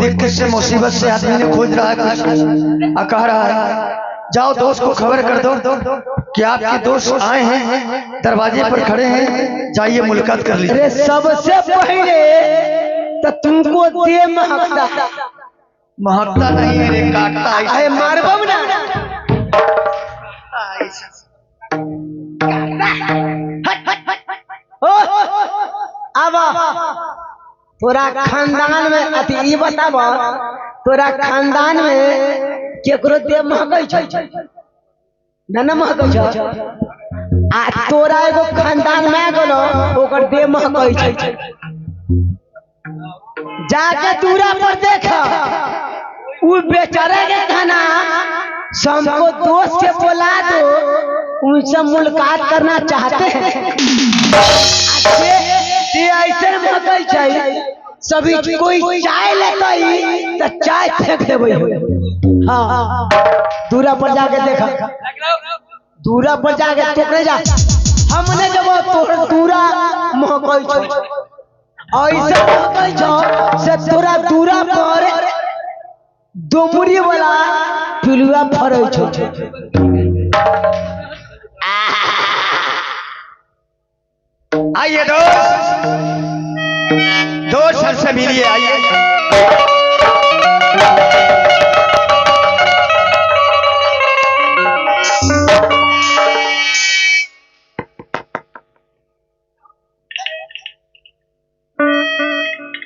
दिक्कत से मुसीबत से आदमी ने खोज रहा है कुछ कह रहा है, जाओ दोस्त को खबर कर दो कि आपके दोस्त आए हैं, दरवाजे पर खड़े हैं, जाइए मुलाकात कर लीजिए। अरे सबसे पहले तो तुमको दे महकता महकता नहीं है रे, काटता है। मारबम ना अब तोरा खानदान में अति ई बताब, तोरा खानदान में केकरो दे महकै छै न महकै छै? आ तोरा एगो खानदान में गेलो ओकर दे महकै छै, जाके दूरा पर देख वो बेचारे के खाना सबको दोस्त से बुला दो, उनसे मुलाकात करना चाहते हैं। ऐसे महकै छै सभी कोई चाय लेते तो चाय फेंक देवे। हाँ दूरा पर जाके देखा, दूरा पर जाके टोकरे जा हमने जब तोर दूरा महकै छै ऐसे महकै छै से तोरा दूरा पर डोमरी वाला पिलुआ फरै छै। आइए दोस्त सर से मिलिए, आइए।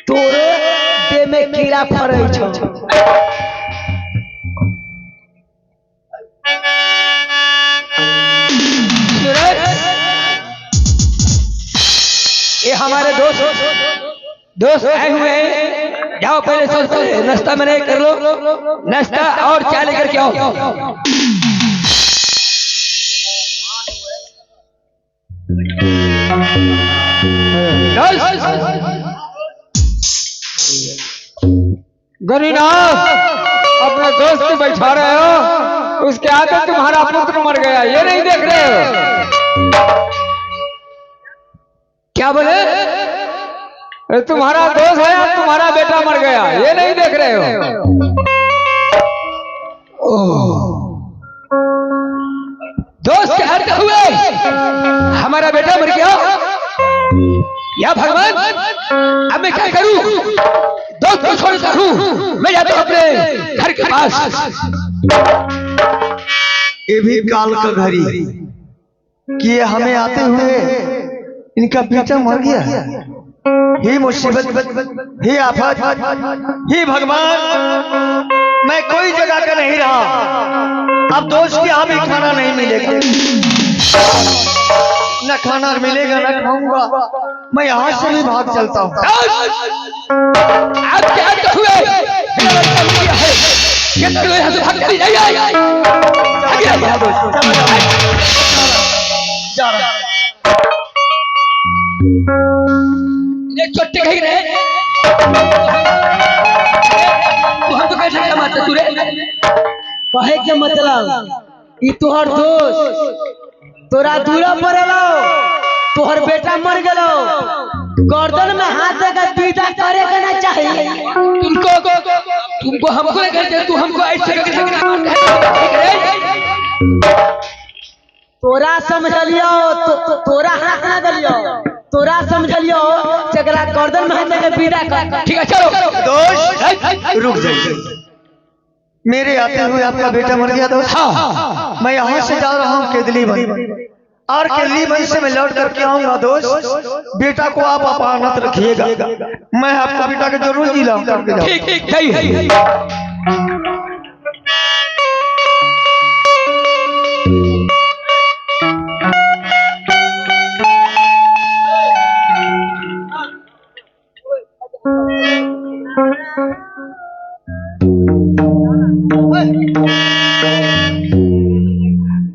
तोरे देह में कीड़ा फरै छै। ये हमारे दोस्त आए हुए हैं, जाओ पहले सब नाश्ता मैंने कर लो, नाश्ता और चाय लेकर के आओ। गरीनाथ अपने दोस्त को बैठा रहे हो, उसके आगे तुम्हारा पुत्र मर गया, ये नहीं देख रहे हो? क्या बोले? तुम्हारा दोस्त है और तुम्हारा बेटा मर गया, ये नहीं देख रहे हो? दोस्त के हट हुए, हमारा बेटा मर गया, या भगवान अब मैं क्या करूं? दोस्त को छोड़कर हूं, मैं जाता हूं अपने घर के पास। ये भी काल का घड़ी कि हमें आते हुए इनका बेटा मर गया। हे मुसीबत, हे आफत, हे भगवान, मैं कोई जगह का नहीं रहा, अब दोस्त के यहाँ भी खाना नहीं मिलेगा, न खाना मिलेगा न खाऊंगा, मैं यहाँ से भी भाग चलता हूँ। आप क्या हुए? छोटे कहीं रहे तू हमको कैसे क्या मारता तू रे? कहे के मतलब ई तोहर दोस्त तोरा दूरा पर एलो, तोहर बेटा मर गेलो, गर्दन में हाथ देकर विदा करे के ना चाहिए तुमको हमको नहीं कहते, तू हमको ऐसे तोरा समझलियो, तोरा हाथ ना दलियो, तोरा समझलियो जगरा गर्दन में हाथ देकर विदा कर। ठीक है चलो दोस्त रुक जाइए, मेरे आते हुए आपका बेटा मर गया दोस्त। हाँ मैं यहाँ से जा रहा हूँ केदली बन, और केदली बन से मैं लौट करके आऊंगा दोस्त। बेटा को आप अपानत रखिएगा, मैं आपका बेटा के जरूर जिलाऊं करके जाऊंगा। ठीक ठीक सही है।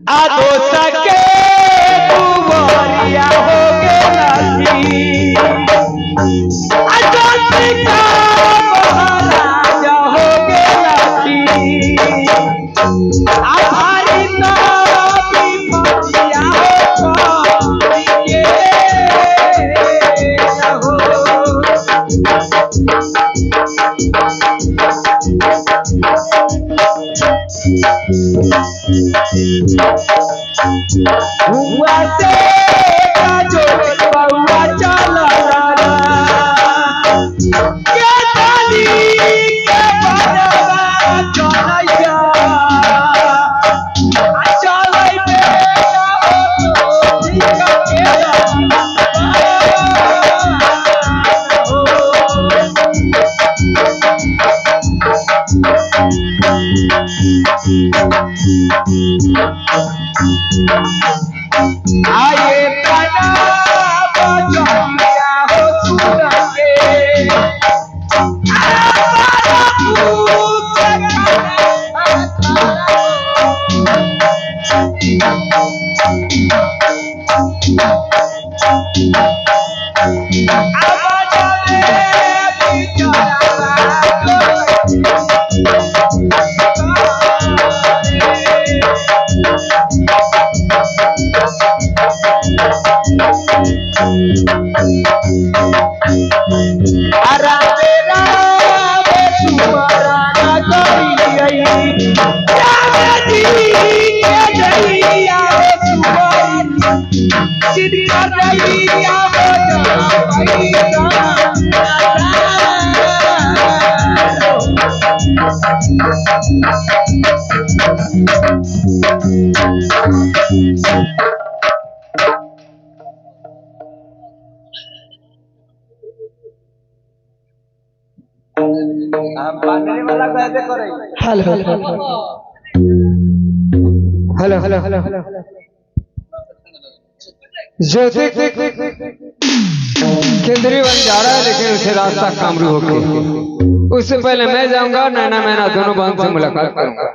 आदो सके कुमारिया हो गे नाची, आदो सका महाराजा हो गे नाची, आभारी नामी मचिया हो पाइए हो। 1 2 हुआ से जो बहुआ चला के दादी के बड़वा चलैया चलै बेटा हो ठीक आए तना बजौया हो सुरंगे आबारा पूत हेलो हेलो हेलो ज्योति केंद्रीय बन जा रहा है, लेकिन उसे रास्ता कामरू होके उससे पहले मैं जाऊंगा, नैना मैना दोनों बहन से मुलाकात करूंगा।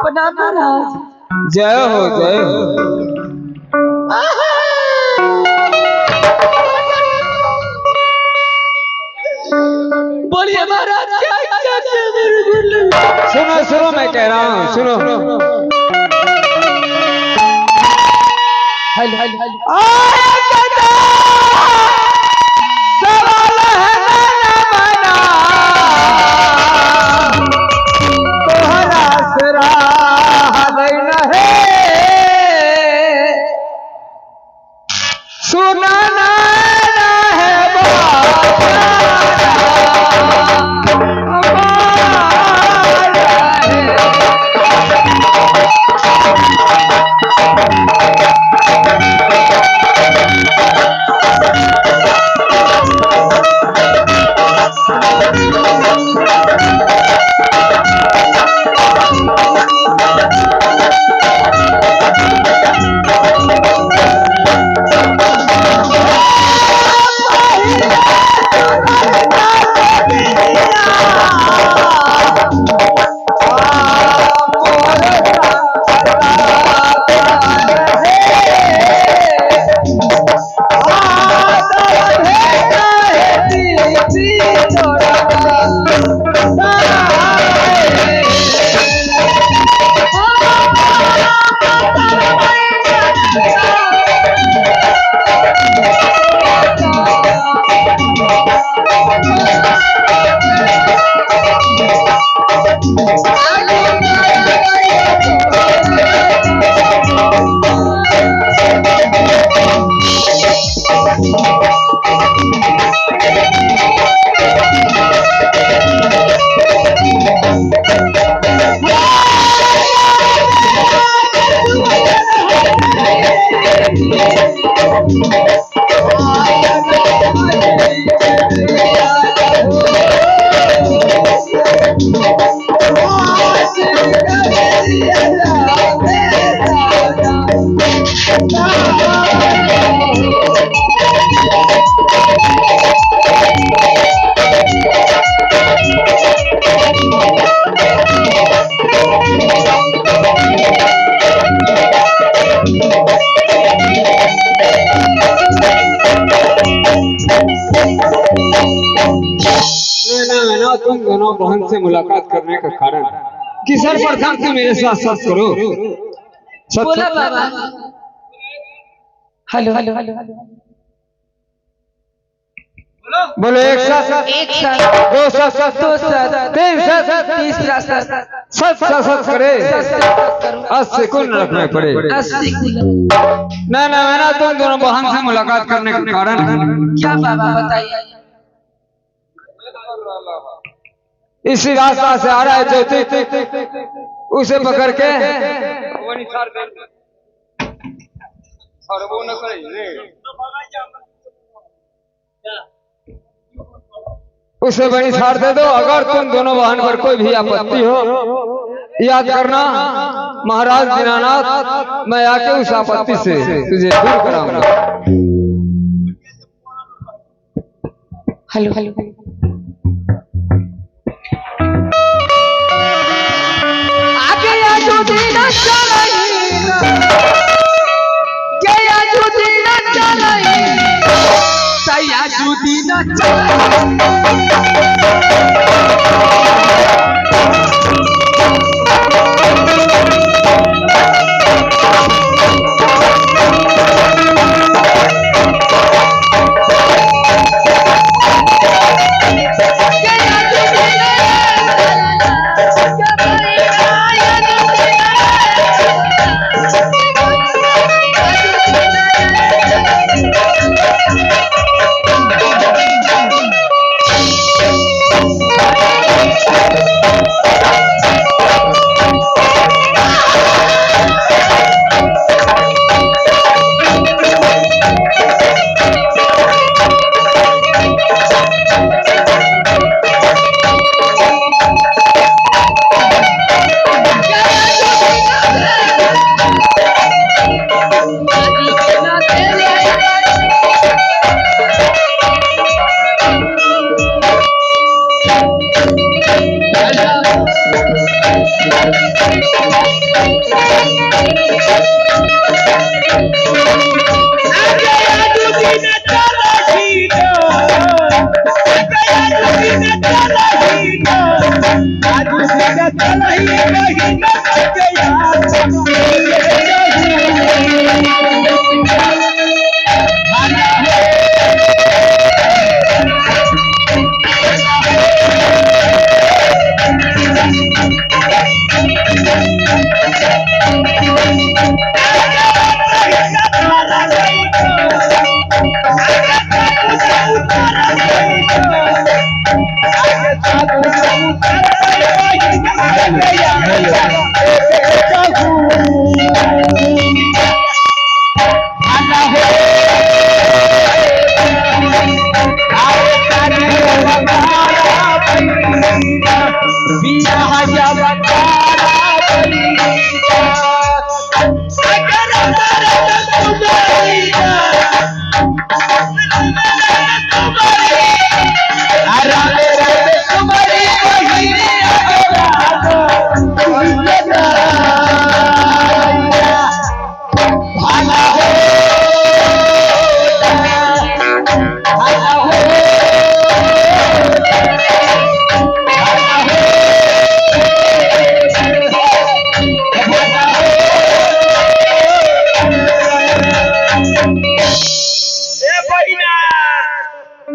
प्रणाम महाराज। जय हो जय हो। बोलिए महाराज क्या चाहते हैं मेरे गुरु? सुनो सुनो मैं कह रहा हूँ सुनो। Hello hello hello. तुम दोनों बहन से मुलाकात करने का कारण कि सर्वप्रथम तुम मेरे साथ सच करो। बोला बाबा। हेलो हेलो हेलो बोलो एक साथ दो साथ तीन साथ तीसरा सच करे 80 कुल रखने पड़े। ना ना ना तुम दोनों बहन से मुलाकात करने का कारण क्या बाबा बताइए। इसी रास्ता से आ रहा है ज्योति, उसे पकड़ के उसे बड़ी छाड़ दे दो। अगर तुम दोनों बहन पर कोई भी आपत्ति हो याद करना महाराज दीनानाथ, मैं आके उस आपत्ति से तुझे दूर कराऊंगा। हेलो हेलो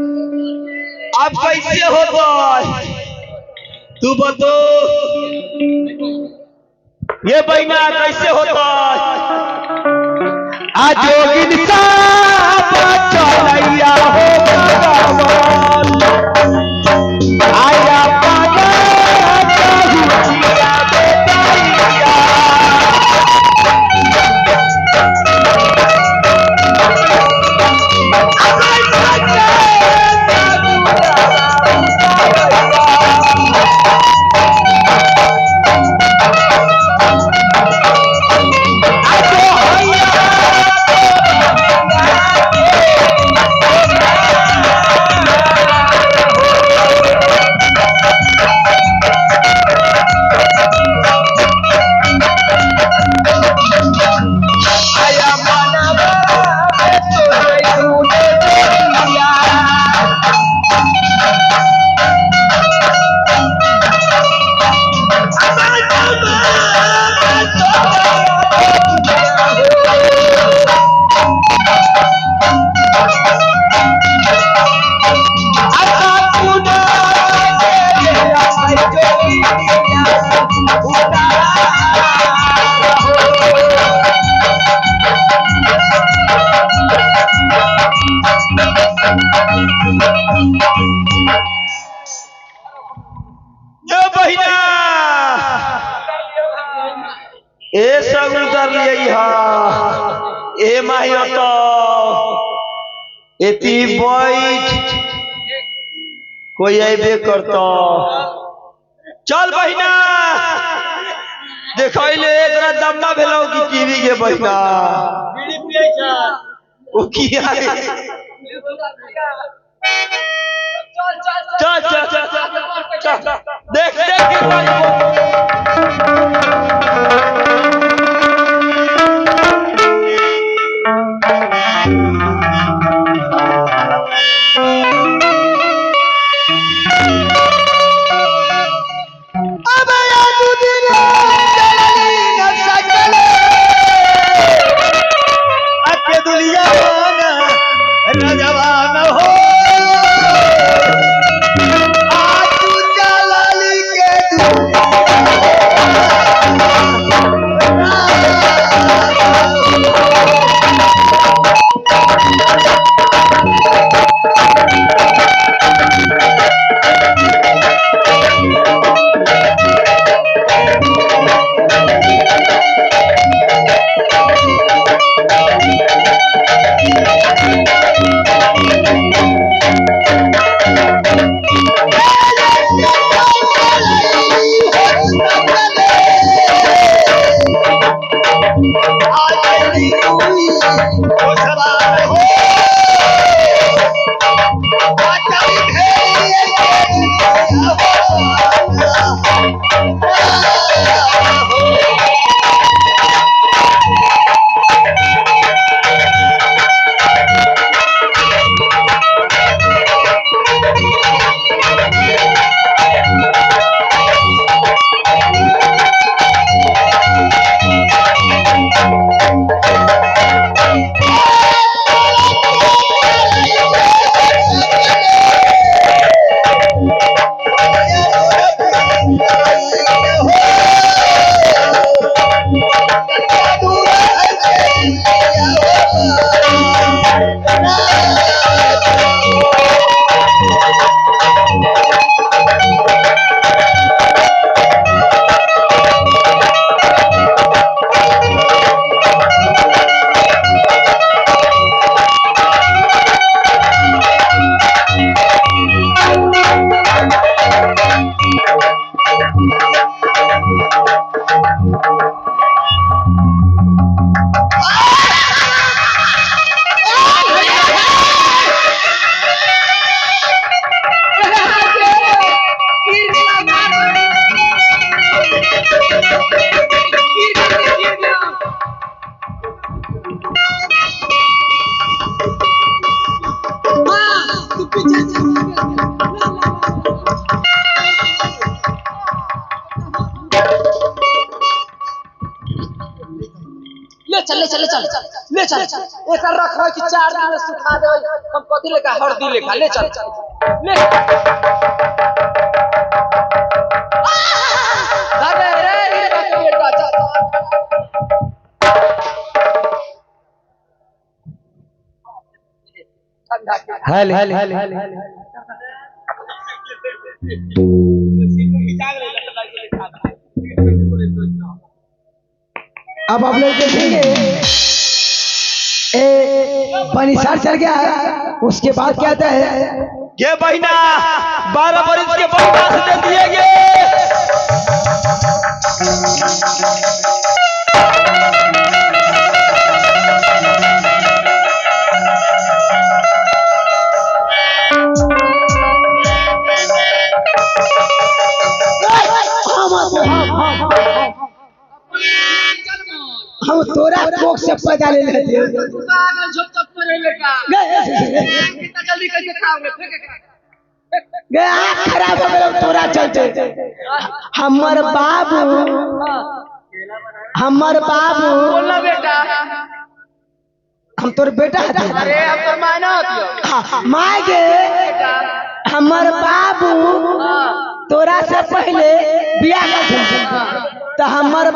अब कैसे होगा तू बतो ये बहना कैसे होता आज जोगिन साहब चलैया हो भगवान आया पागा बहुचिया बेटाइया ए सब उतर लिए ए माहिया तो एती बैठ कोई अबे करता चल बहिना देखैले एकरा दम्मा भेलौ कि टीवी के बहिना बीड़ी पिए छ ओ किया चल चल चल चल देख देख जवान हो चल ले चल ले चल एक रख कि 4 दिन में सुखा दे हम कथि लेका हरदी लेखा ले चल ले अरे रे बेटा चल हल अब आप लोग देखेंगे पानी सार चल गया उसके बाद क्या आता है ये महीना 12 बरस के पैसा दे दिए गए। हम तोरा कोख से पैदा ले लेते खराब हो गया तोरा चलते हमर बाबू बोलना बेटा हम तोर बेटा अरे हम तो मायना होती माय गे हमर बाबू तोरा से पहले बियाह कर तो हमर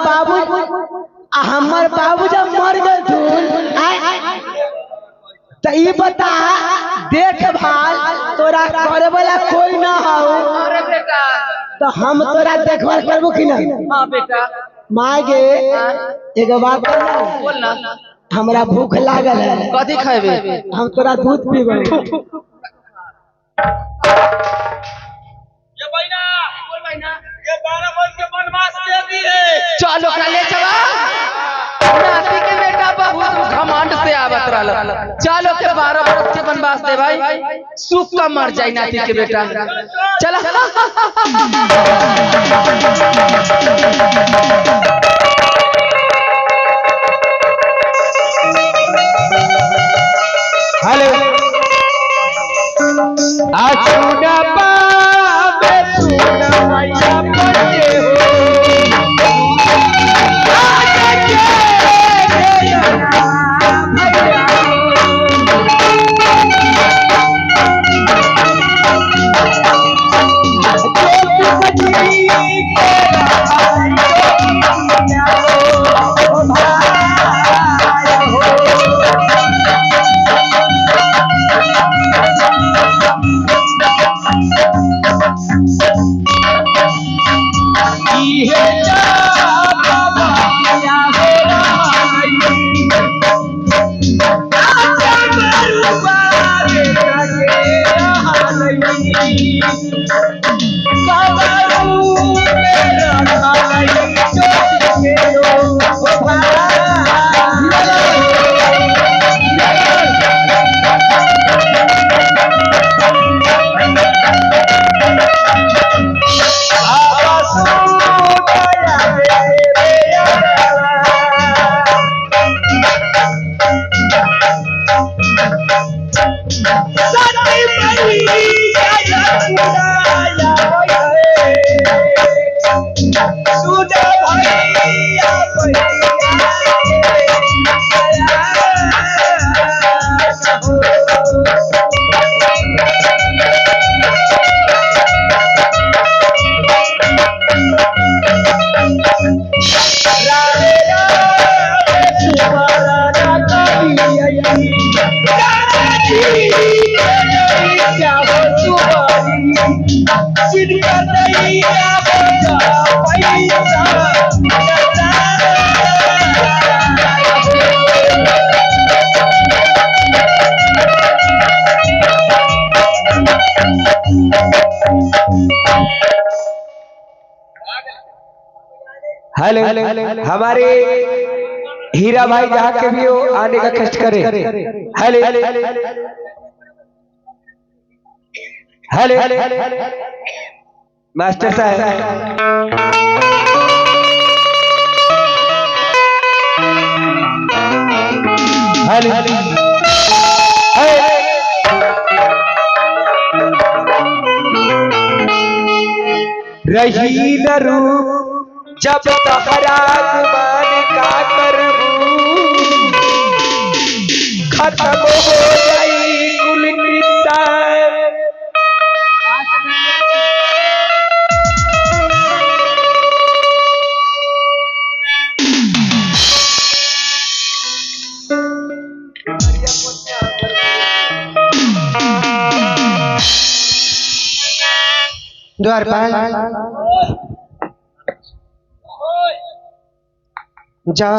बाबू जब मर गए तो ये बता देखभाल तोरा करे वाला कोई ना हो अरे बेटा तो हम तोरा देखभाल करबो कि नहीं? हां बेटा माय गे एक बात बोलना हमरा भूख लागल है कथि खाबे हम तोरा दूध पीबो ये बहिना बोल बहिना ये 12 वर्ष के वनवास दे दिए। चलो ले चला नाती के बेटा बहुत घमंड से आवत रहल चलो के 12 वर्ष के वनवास दे भाई सुख का मर जाए नाती के बेटा चला हेलो आचुना पावे सुना मैया पड़े हेलो हमारे हीरा भाई जहाँ के भी हो आने का कष्ट करे। हेलो हेलो मास्टर साहब हेलो रही न रूप जब तहरा गुमान का करबू खत्म हो जाई कुल किस्सा द्वारपाल जा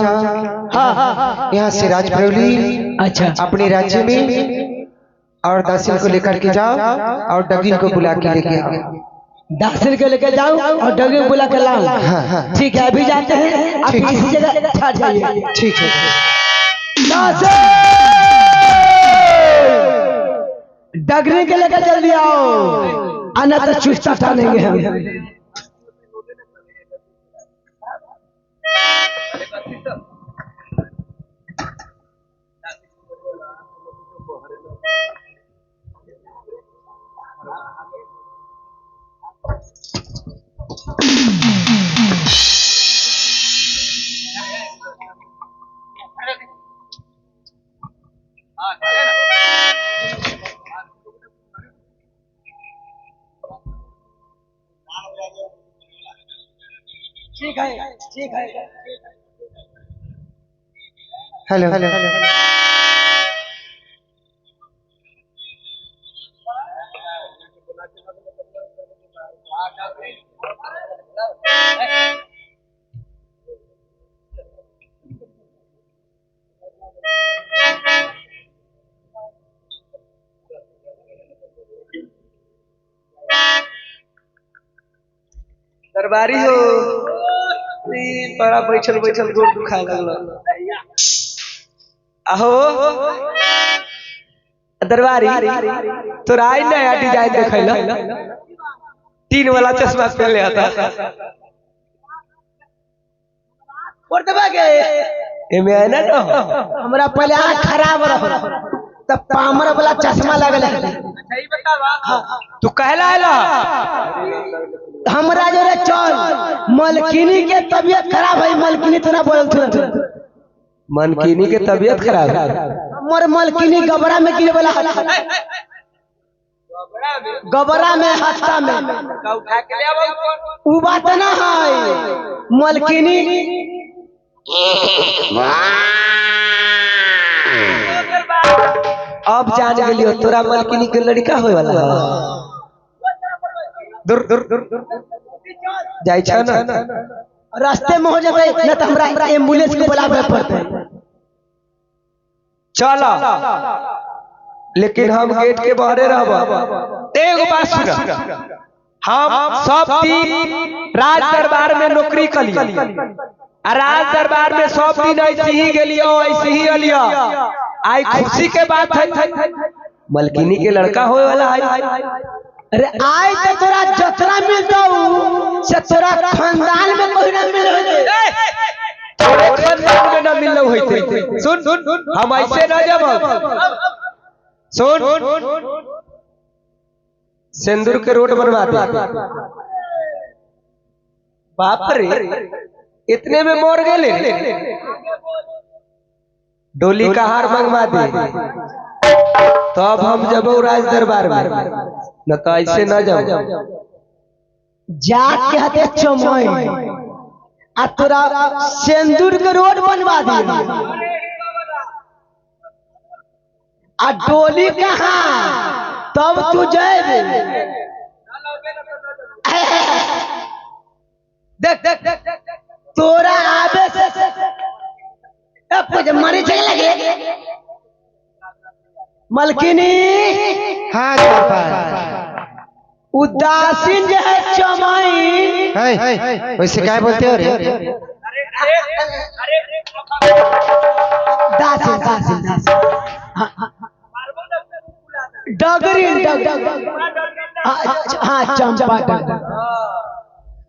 हाँ यहाँ से राजभरौली अच्छा अपने राज्य में और दासिन को लेकर के जाओ और डगिन को बुला के लेके आओ। दासिन को लेकर जाओ और डगिन बुला कर लाओ। हाँ हाँ ठीक है अभी जाते हैं आप इसी जगह ठहर जाइए। ठीक है। डगने के लेकर जल्दी आओ आना तो चुस्ता टानेंगे हम। ठीक है ठीक है। हेलो हेलो दरबारी हो बड़ा बैठल बैठल गोड़ दुखाए लगल। आहो दरबारी तोरा आई नया डिजाइन देखैला 3 वाला चश्मा पहन ले आता एमे है ना तो हमरा पहले आँख खराब रहा तब पामर वाला चश्मा लगल है। तू कहला आला हमरा जो रे चल मलकिनी के तबीयत खराब है। मलकिनी तोरा बोल तू मनकीनी के तबीयत खराब है। हमर मलकिनी गबरा में गिरे वाला गबरा में हफ्ता में उठा के ले आबो उ बात ना है। मलकिनी अब जान गेलियो तोरा मलकिनी के लड़का होय वाला दूर दूर जाय छ ना रास्ते में हो जाते न तो हमरा एम्बुलेंस के बुलावे पड़ते। चल लेकिन हम गेट के बाहरे रहब। एगो बात सुन हम सब दिन राज दरबार में नौकरी कली आ राज दरबार में सब दिन ऐसे ही गेलियो ऐसे ही अलियो। आई खुशी के बात है मलकिनी के लड़का होए वाला है। अरे आई तो तोरा जतरा मिलता से तोरा खानदान में कोई ना मिल तोरे खानदान में ना मिललो होइते। सुन हम ऐसे ना जब सुन सिंदूर के रोड बनवा दे। बाप रे इतने में मर गेले। डोली का हार मंगवा दे तब हम जब राज दरबार में न तो ऐसे न जाओ। जाके हते चमय आ तोरा सिंदूर के रोड बनवा दी आ डोली कहाँ तब तू जाए। देख देख तोरा आवे से मरी चले लगे। मलकिनी हाँ उदासीन जो है चमाई वैसे क्या बोलते हो रे? दासीन दासीन दासीन डगरी हाँ चंपा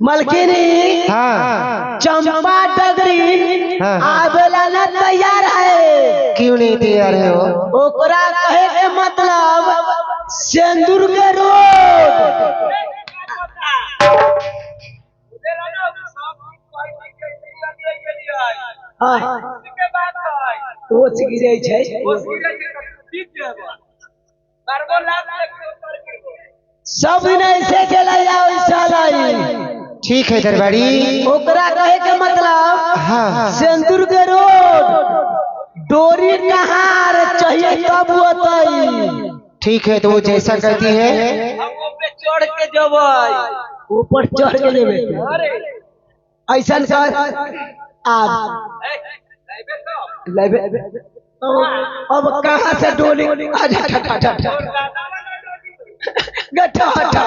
मलकिनी हाँ चंपा डगरी हाँ। आवेला ना तैयार है। क्यों नहीं तैयार है वो? ओकरा कहे के मतलब सिंदूर के रोड। हाँ वो गिरे छै सब दिन ऐसे चला जाओ ऐसा लाई। ठीक है दरबारी। ओकरा कहे के मतलब हाँ सिंदूर के रोड डोरी कहाँ रे चाहिए तब होतई। ठीक है, तो वो जैसा कहती है चढ़ के जब ऊपर चढ़ के लेबे ऐसा कर आप लेबे। अब कहाँ से डोली आजा ठा ठा ठा गठा ठा।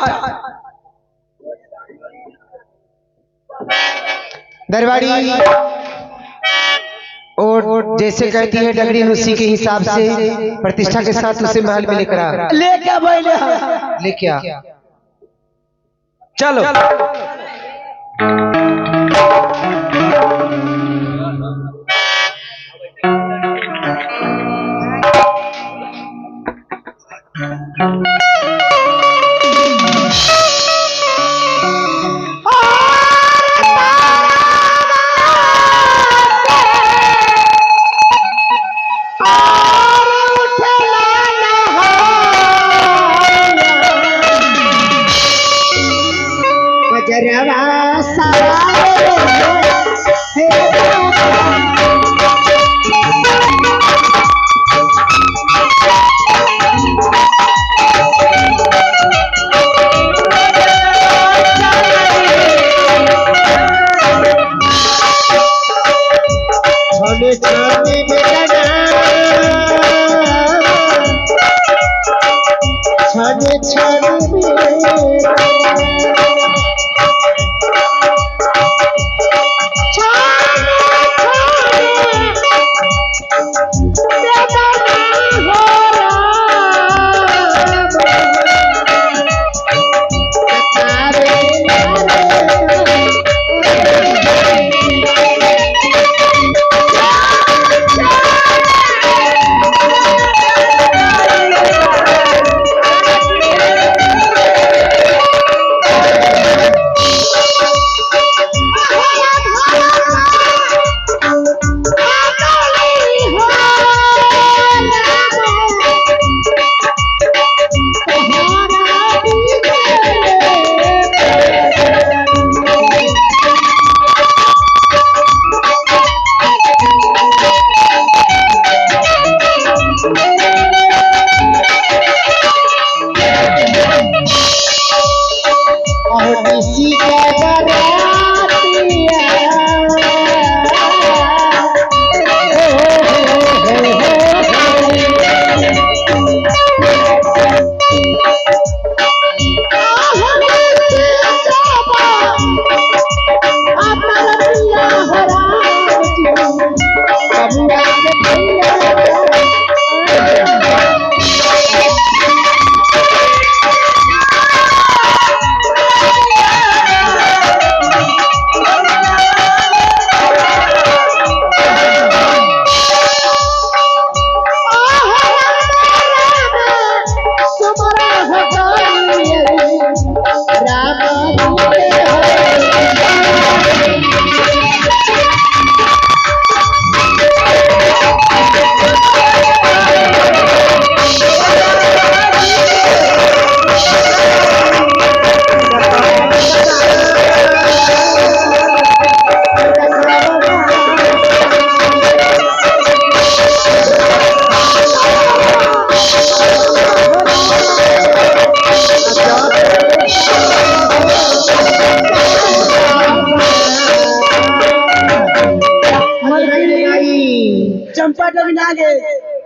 दरबारी और जैसे कहती है डगरी उसी के हिसाब से प्रतिष्ठा के साथ उसे महल में लेकर आ। लेके बैले लेके आ। चलो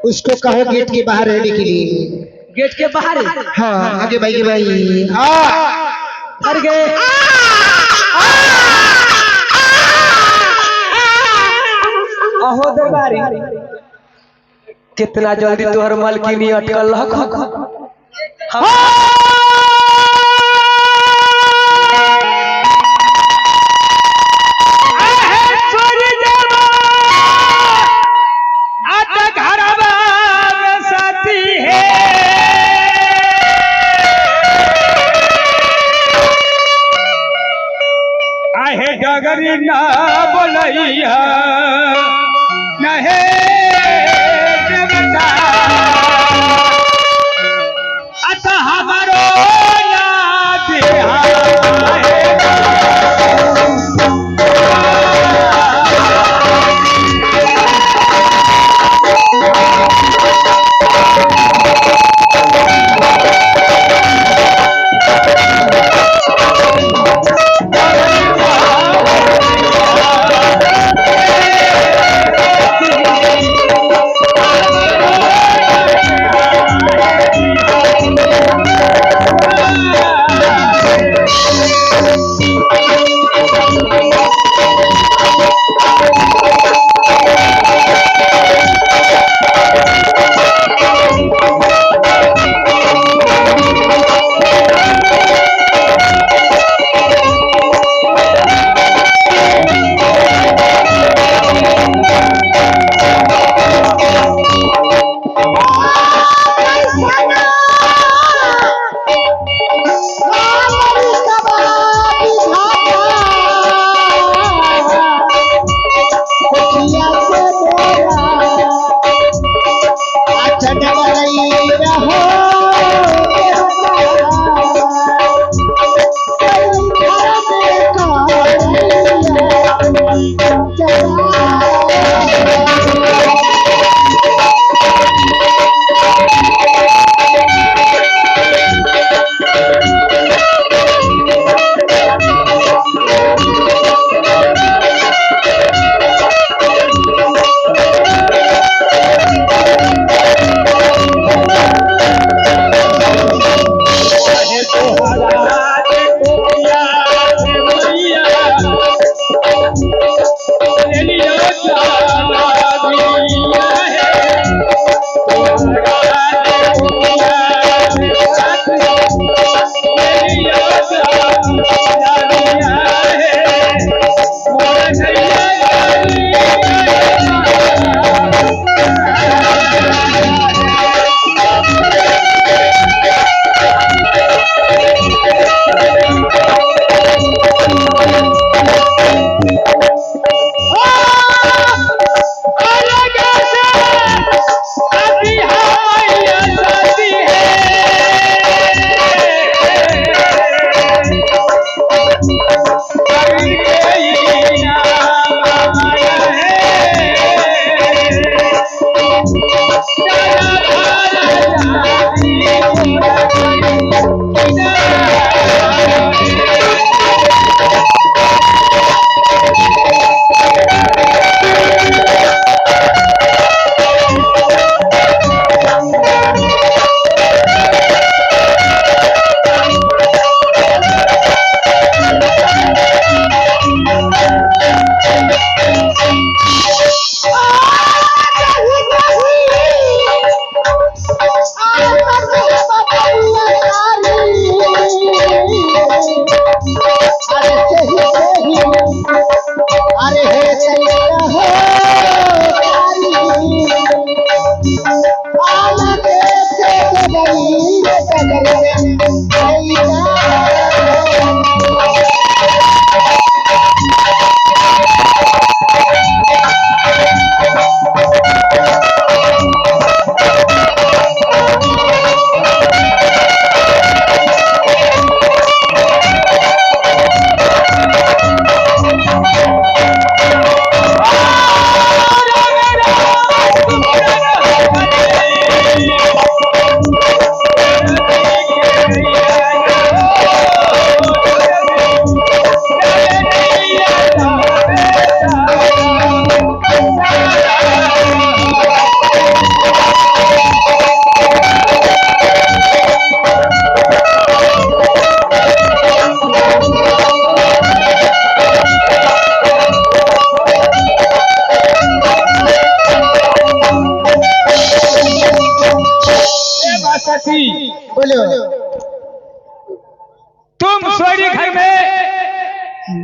उसको कहो गेट के बाहर रहने के लिए। गेट के बाहर हाँ आगे भाई हर गए। अहो दरबारी कितना जल्दी तोहर मलकिनी अटकल डगरी ना बोलैया नहे देवता अत हमारो ना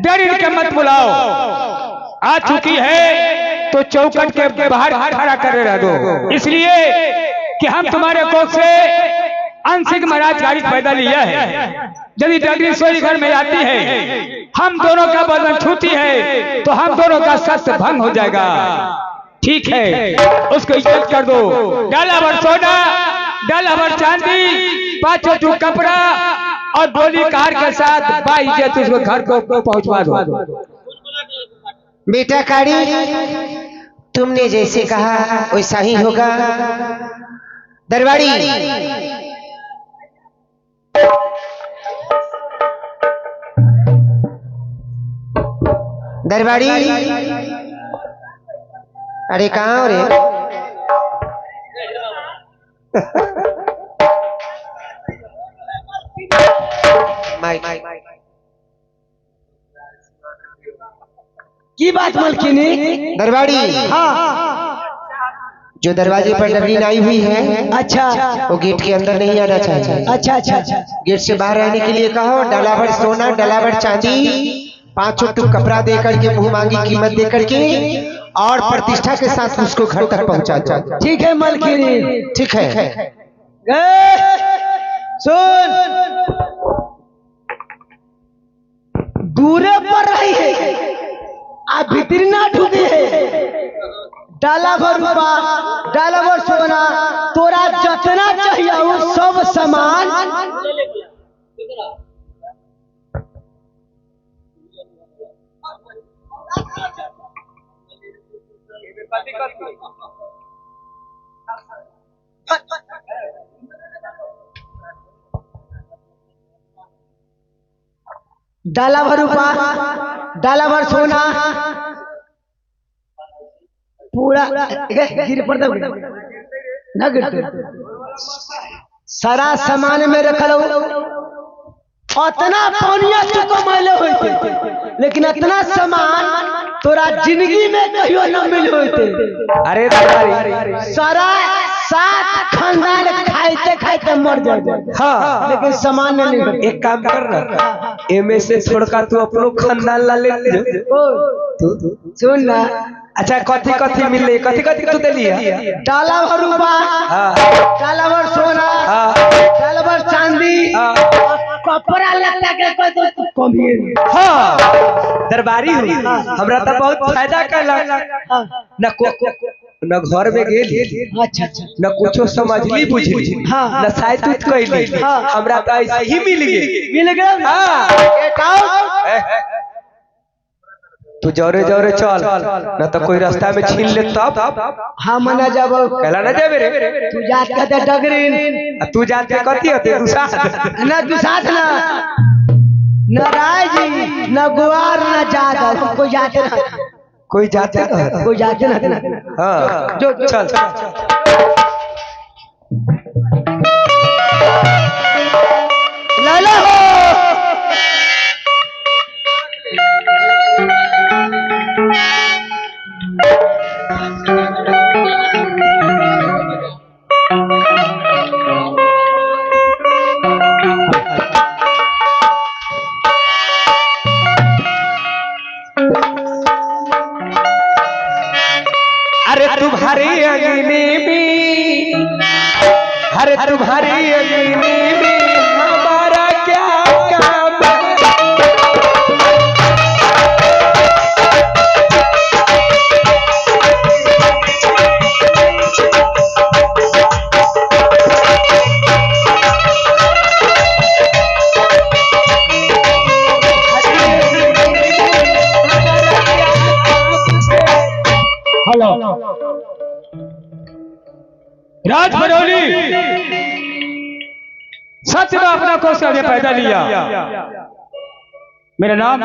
डर इनके मत बुलाओ, आ चुकी है तो चौकट के बाहर खड़ा कर रह दो, इसलिए कि हम तुम्हारे कोख से अंशिक महाराज गाड़ी पैदा लिया है। यदि डगरी सोई घर में आती है, हम दोनों का बदन छूती है, तो हम दोनों का सत्य भंग हो जाएगा। ठीक है, उसको इज्जत कर दो। डाला भर सोना, डाला भर चांदी, 5 टूक कपड़ा और गोली कार के साथ बाइज्जत उसको घर को पहुंचवा दो। बेटा कारी, तुमने जैसे कहा वैसा ही होगा। दरबारी, दरबारी, अरे कहाँ हो रे? की बात मलकिनी? दरबारी, हाँ, जो दरवाजे पर डगरी आई हुई है, अच्छा, वो गेट के अंदर नहीं आना चाहिए। अच्छा अच्छा अच्छा, गेट से बाहर रहने के लिए कहो। डाला भर सोना, डाला भर चांदी, 5 टूक कपड़ा दे करके, मुंह मांगी कीमत दे करके, और प्रतिष्ठा के साथ उसको घर तक पहुंचा दो। ठीक है मलकिनी। ठीक है। सुन, दूरे पर रही है, आप भीतर ना ढूंढे है। डाला भर रूपा, डाला भर सोना, तोरा जितना चाहिए वो सब सामान डाला भर रूपा, डाला भर सोना, पूरा गिर पड़ता न गिरते, सारा सामान में रखल उतना पानिया तो मैले होते, लेकिन इतना सामान तोरा जिंदगी में कहियो न मिल होते। अरे दरबारी, सारा 7 खानदान खाते खाते मर जाए, हाँ, लेकिन सामान नहीं मिलते। एक काम कर ना, एमे से छोड़का तू अपनो खानदान ला ले। तू सुन ना, अच्छा, कथी कथी मिले, कथी कथी तू देलिया? डाला भर रूपा, हाँ, डाला भर सोना, हाँ, डाला भर चांदी, हाँ, कपड़ा लगता के कोई तो कमी है। हाँ, दरबारी हुई, हमरा तो बहुत फायदा कैला। न घर में गेली, अच्छा अच्छा, न कुछो समझली बुझली, हाँ, न शायद कैली, हाँ, हमरा तो ऐसे ही मिल गई। मिल गया। हाँ, तू जौरे जौरे चल, न तो कोई रास्ता में छीन ले तब। हाँ, मना जब कहला न जाबे रे, तू जात कहते डगरीन, तू जाते कथी होते दुसात न दुसात ना, न राय जी, न गुआर, न जात, कोई जाते ना, कोई जाते न, कोई जाते ना। हाँ, जो चल लाला हो। अरे तुम्हारी अग्नि में, अरे तुम्हारी अग्नि में हमारा क्या काम? राज बरौली, सच में अपना कोष से पैदा लिया। मेरा नाम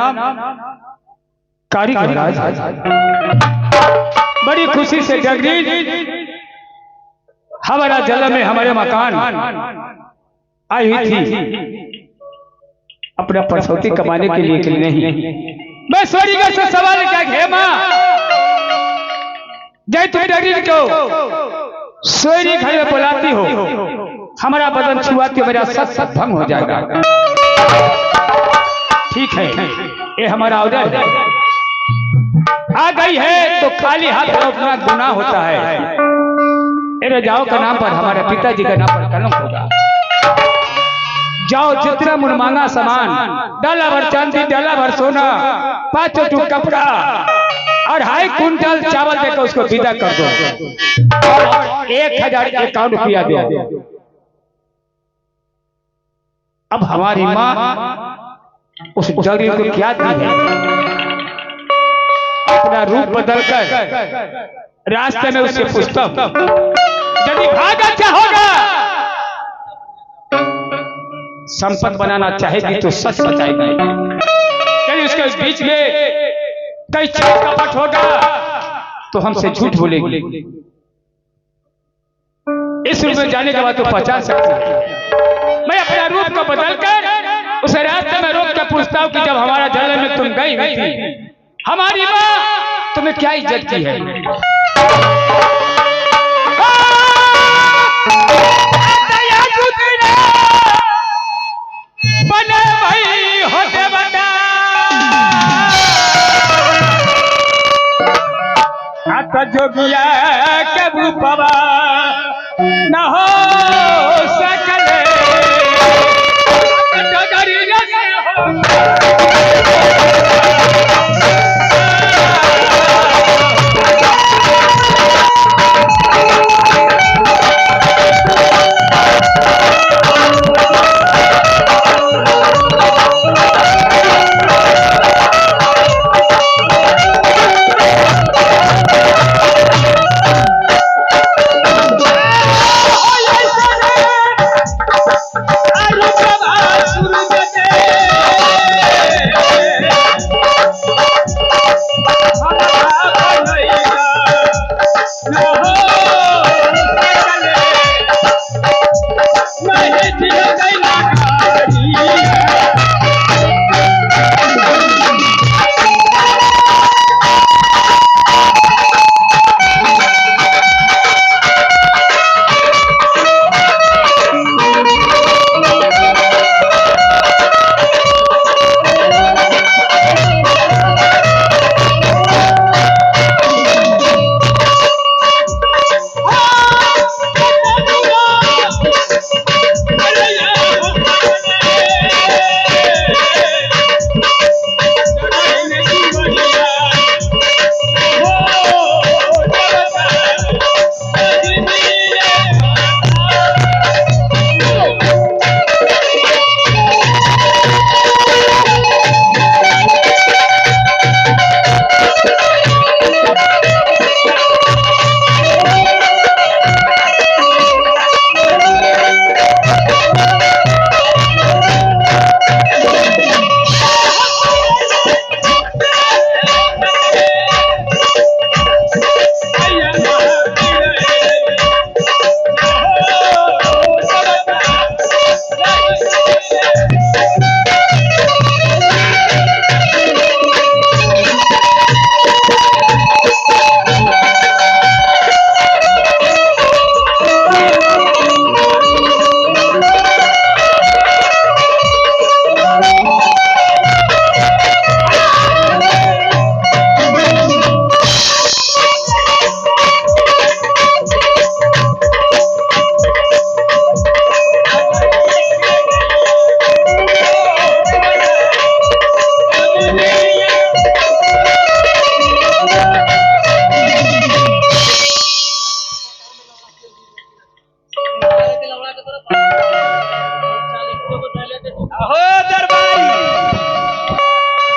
कारी महाराज, बड़ी खुशी से डगरी हमारा जल में हमारे मकान आई हुई थी, अपना परसौती कमाने के लिए नहीं। मैं स्वर्ग से सवाल क्या घेमा, जय तुम डगरी को सोयरी घर में बुलाती हो, हमारा बदन छुआ के मेरा सत भंग हो जाएगा। ठीक है, ये हमारा ऑर्डर है। आ गई है तो खाली हाथ अपना गुनाह होता है। मेरे जाओ का नाम पर हमारे पिताजी का नाम पर कलंक होगा। जाओ जितना मन मांगा सामान, डाला भर चांदी, डाला भर सोना, 5 टूक कपड़ा और 2.5 कुंटल चावल देकर उसको विदा कर दो और 1051 रुपया दो। अब हमारी माँ उस जगह को क्या दी है? अपना रूप बदलकर रास्ते में उससे पूछता हूं, यदि भागा चाहोगा, संपत्ति बनाना चाहेगी तो सच बताएगी, यदि उसके बीच में कई चीज कपट होगा तो हमसे झूठ बोलेगी। इस रूप में जाने के बाद तो पहचान सकती है। मैं अपना रूप को बदलकर उसे रास्ते में रोक कर पूछता हूं कि जब हमारा जन्म में तुम गई हुई थी, हमारी माँ तुम्हें क्या इज्जत की है? बने भाई होते बता आता जोगिया के रूपवा न हो सकले डगरिया से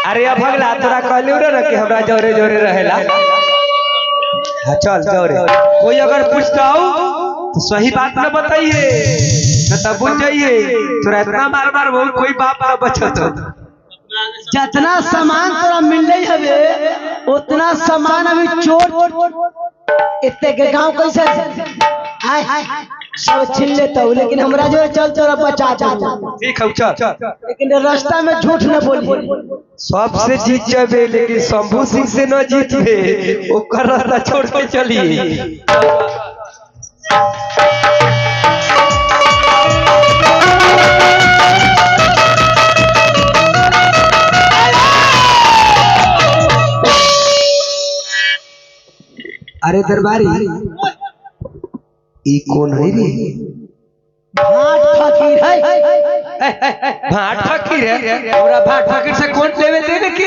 अरे अब भगला तोरा कहलू रे कि हमरा जोरे जोरे रहेला। हाँ चल जोरे। कोई अगर पूछता हो तो सही बात न बताइए, न तब बुझ जाइए तोरा इतना बार बार बोल कोई बाप न बचत। जितना सामान तोरा मिल रही हवे उतना सामान अभी चोर इतने के गांव कैसे सब छीन लेता हूँ, लेकिन हमरा जो चल तोरा बचा दो। ठीक है चल, लेकिन रास्ता में झूठ न बोलिए। सबसे जीत जाबे लेकिन शंभू सिंह से न जीतबे, ओकर रास्ता छोड़ के चलिए। अरे दरबारी ई कौन है रे? भाट फकीर है। भाट फकीर है? हमरा भाट फकीर से कौन लेवे देवे के?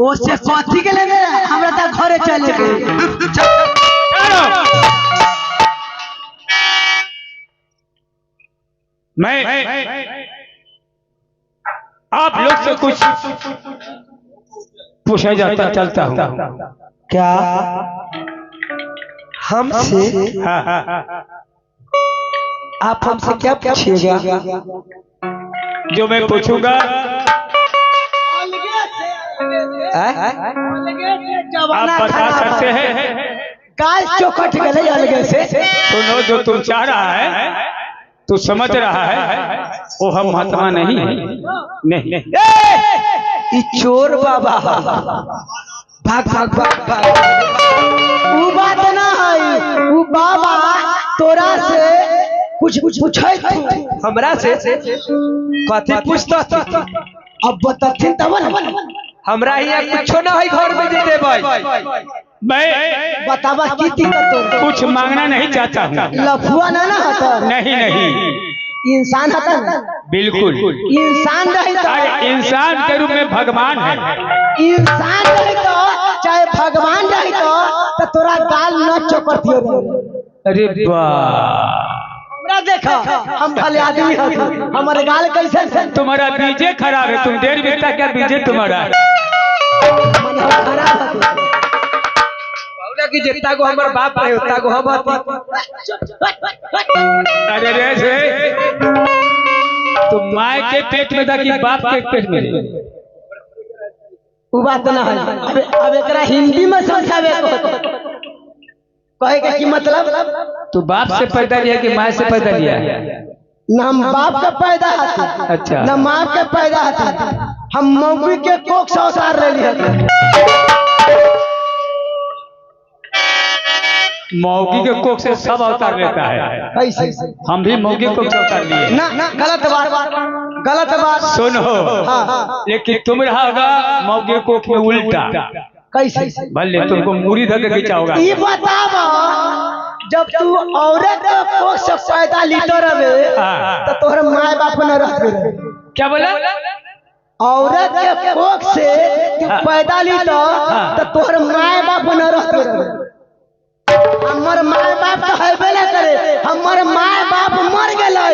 ओसे कथी के लेवे? हमरा त घरे चले के। मैं आप लोग से कुछ पूछा जाता चलता हूँ। क्या हमसे? हाँ, हाँ, हाँ। आप हमसे क्या पूछिएगा? जो मैं पूछूंगा आप बता सकते हैं। गाल चौकट गले अलगे से। सुनो, जो तुम चाह रहा है तू समझ रहा है वो हम महात्मा नहीं है। नहीं, ई चोर बाबा भाग भाग भाग भाग। ऊ बात ना है। ऊ बाबा तोरा से कुछ पूछे हमरा से कथी पूछता? अब बताथिन तब ना। हमरा यहाँ कुछो ना है घर में देते भाई। मैं बतावा की दिक्कत तो कुछ मांगना नहीं चाहता हूँ। लफुआ ना हता। नहीं नहीं, इंसान हता ना? बिल्कुल। इंसान रही तो अरे इंसान के रूप में भगवान है। इंसान रही तो चाहे भगवान रही तो तोरा गाल न चौकटियो। अरे वाह, हमरा देखा हम भले आदमी हती, हमारे गाल कैसे से? तुम्हारा बीजे खराब है। तुम 1.5 बीघा क्या बीजे तुम्हारा है? मन हम खराब हती। कि जितना को हमार बाप रहे उतना को हम अरे रे से तुम माय के पेट में था कि बाप के पेट में? वो बात ना है। अब एकरा हिंदी में समझावे को कहे के की मतलब? तू बाप से पैदा लिया कि माय से पैदा लिया? न हम बाप का पैदा हती, अच्छा। न माँ के पैदा हती। हम मौगी के कोख से उतार ले लिए। मौगी के कोख से सब अवतार लेता है। कैसे? हम भी मौगी को अवतार लिए। ना ना, गलत बात, गलत बात। सुनो, हाँ। लेकिन तुम रहा होगा मौगी कोख में उल्टा। कैसे? भले तुमको मूड़ी धके खींचाओगा। ये बतावा, जब तू औरत के कोख से पैदा लीतो रहे तो तोहर माय बाप न रहते रहे। क्या बोला? औरत के कोख से तू पैदा लीतो तो तोहर माय बाप न रहते रहे। हमर माय बाप तो हेबे ना करे। हमर माय बाप मर गेलै,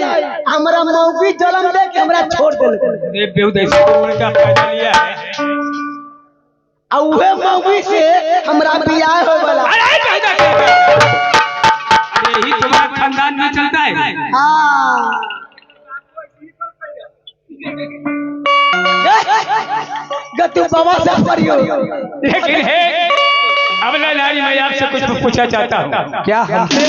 हमरा मौगी जन्म दे के हमरा छोड़ देलकै। ये बेहुदा उल्टा पैदा लिया है। आ उहे मौगी से हमरा बियाह हो वाला। अरे यही तुम्हारा खानदान में चलता है। हां, गतु बाबा से परियो। लेकिन है अब नारी, मैं आपसे कुछ पूछना चाहता हूँ। क्या हमसे?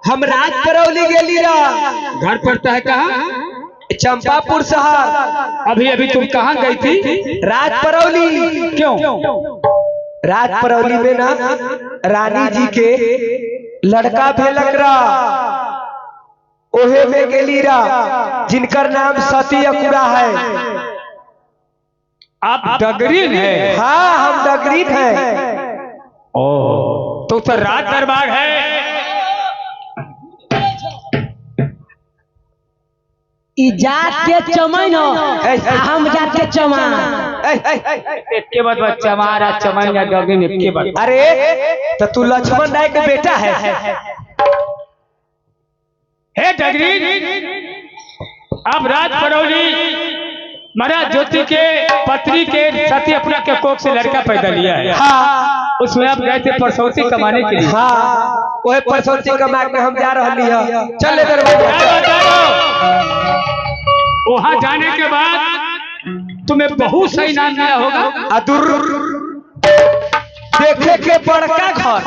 हम राज परौली गेली रहा। घर पड़ता है कहाँ? चंपापुर शहर। अभी अभी तुम कहाँ गई थी? राज परौली। क्यों? राज परौली में ना रानी जी के लड़का भेलक रहा, ओहे में गेली रहा, जिनकर नाम सती अकुरा है। आप डगरीन है? हाँ हम डगरीन है। ओ तो राज दरबार है। ई जात के चमन हो, हम जात के चमान। इसके बाद चमारा चमन या डगरीन इसके बाद। अरे तो तू लक्ष्मण राय के बेटा है। हे डगरीन, अब राज परौली महाराज ज्योति के पत्नी के सती अपना के कोख से लड़का पैदा लिया है। हाँ उसमें आप गए थे परसौती कमाने के लिए। हाँ वही परसौती कमा के हम जा रही है। चले दरबार। वहां जाने के बाद तुम्हें बहुत सही नाम मिला होगा। अदुर देखे के बड़का घर,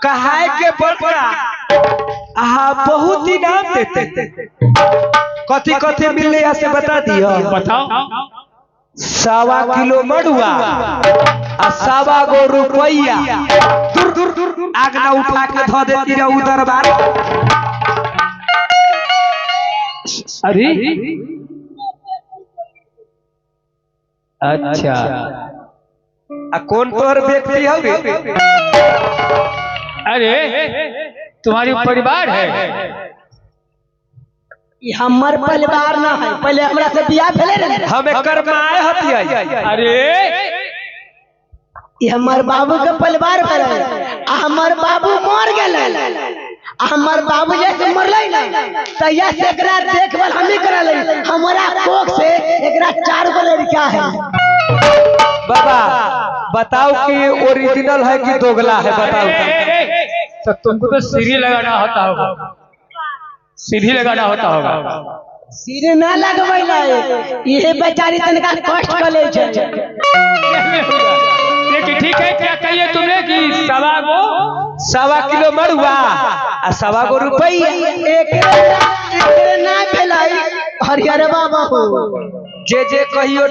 कहाए के बड़का, बहुत ही नाम देते। कथी कथी मिले यहाँ से बता दियो। बताओ। 1.25 किलो मड़ुआ और 1.25 गो रुपया। दूर दूर दूर आगना उठा के धो देती रहा दरबार। अरे अच्छा, कौन तोहर व्यक्ति है? अरे तुम्हारी परिवार है? हमर परिवार ना है, पहले हमरा से बियाह भेले रहे। हमें कर्माए हथिया। अरे ये हमर बाबू के परिवार है। हमर बाबू मर गए। हमर बाबू जैसे मरले ना तैया से एकरा देखभाल हम ही करले। हमारा कोख से एकरा 4 गो लड़का है। बाबा बताओ कि ओरिजिनल है कि दोगला है? बताओ। तो तुमको तो सीढ़ी लगाना होता होगा। सीढ़ी लगाना होता होगा। सीढ़ी ना लगवैला, ये बेचारी तनका कष्ट कर ले छे। लेकिन ठीक है, क्या कहिए तुमने कि 1.25 किलो मड़ुआ और 1.25 गो रुपया। एकरे ना भेलाई हरियर बाबा हो। जे कहियो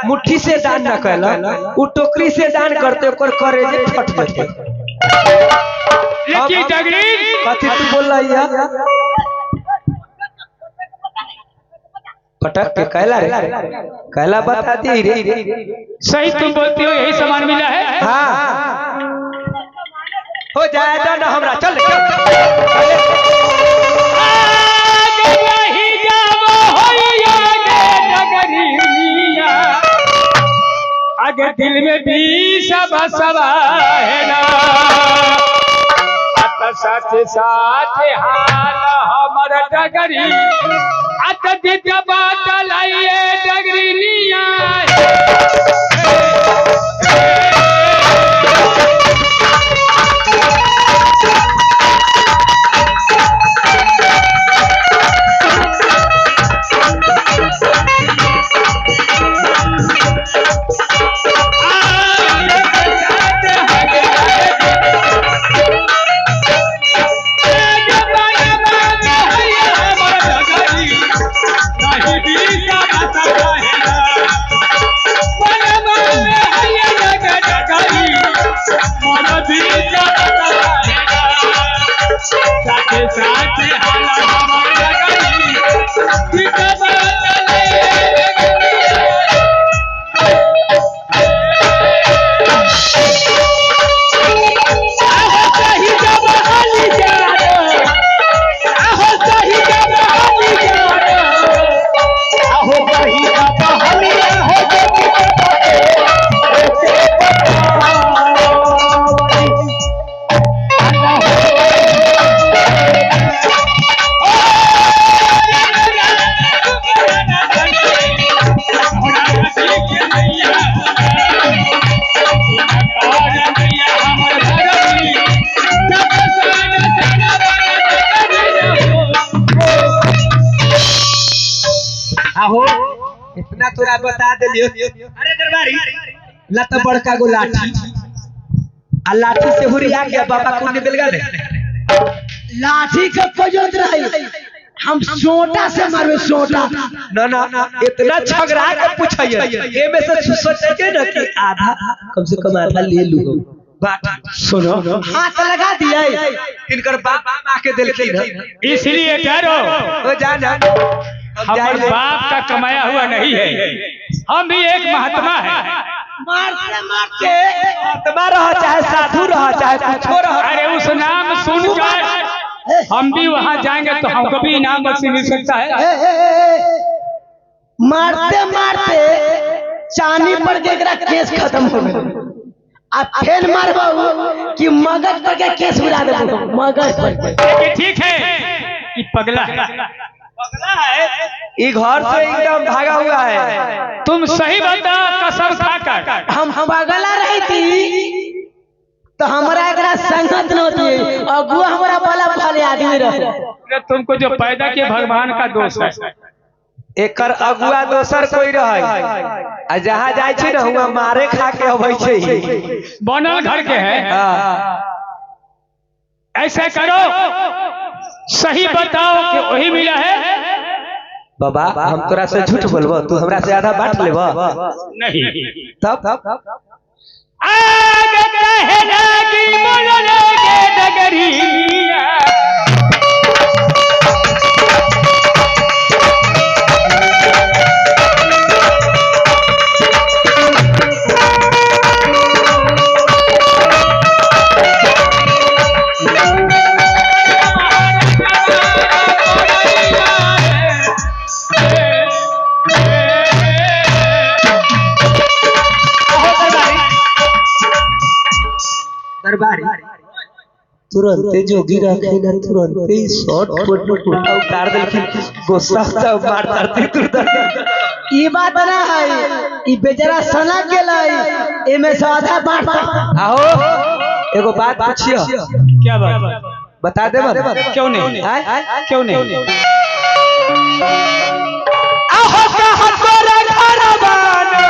मुट्ठी से दान न कैला, उ टोकरी से दान करते ओकर करेजे फट जाते। लेकिन डगरीन कथी तू बोल रही है? पटक के कैला रे, कैला बता दी रे। सही तुम बोलती हो, यही सामान मिला है। हाँ हो जाएगा ना हमरा। चल आगे दिल में भी सब है ना, साथ साथ हाल हमारा डगरी बात लाइए डगरीनिया। इतना तोरा बता दिलियो। अरे दरबारी लत बड़का गो लाठी आ लाठी से हुरिया गया बाबा कुंड मिल गए। लाठी का कोजत रही हम सोटा से मारबे सोटा। ना ना इतना झगड़ा के पूछिए ए में से सोचे ना कि आधा कम से कम आधा ले लूं। बात सुनो हाथ लगा दिए इनकर बाप मां के दिलखिन इसलिए कह रहा ओ जान हमारे बाप का कमाया हुआ नहीं है, हम भी एक महात्मा है। मारते मारते आत्मा रहा चाहे साधु रहा चाहे कुछो रहा। अरे उस नाम सुनकर हम भी वहां जाएंगे तो हमको भी इनाम बख्शी मिल सकता है। मारते मारते चांदी पर जेकरा केस खत्म हो गए अब फिर मारबो कि मगज पर के केस उड़ा देबो मगज पर। लेकिन ठीक है कि पगला है, ये घर से एकदम भागा हुआ है। तुम सही बता कसम खाकर। हम पगला रही थी तो हमारा एकरा संगत न होती अगुआ हमारा भला भले आदमी रहे। तुमको जो पैदा किए भगवान का दोष है। एकर अगुआ दोसर कोई रहे आ जहां जाय छै ना हुआ मारे खा के अबै छै बनल घर के है। ऐसा करो सही बताओ कि वही मिला है। बाबा हम तोरा से झूठ बोलबो तू हमरा से आधा बांट लेबो नहीं तब आगे कहे लगी बोलने के डगरिया तुरंत जोगी रखे ना तुरंत ही शॉट फोटो उतार देलखिन गुस्सा से मार करते तुरंत। ई बात ना है ई बेचारा सना गेलै एमे से आधा बांट। आओ एगो बात पूछियो। क्या बात बता दे मत क्यों नहीं क्यों नहीं आहो कहा तोरा घर बानो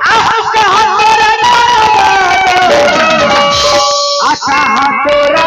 आहो कहा तोरा घर बानो आहा तोरा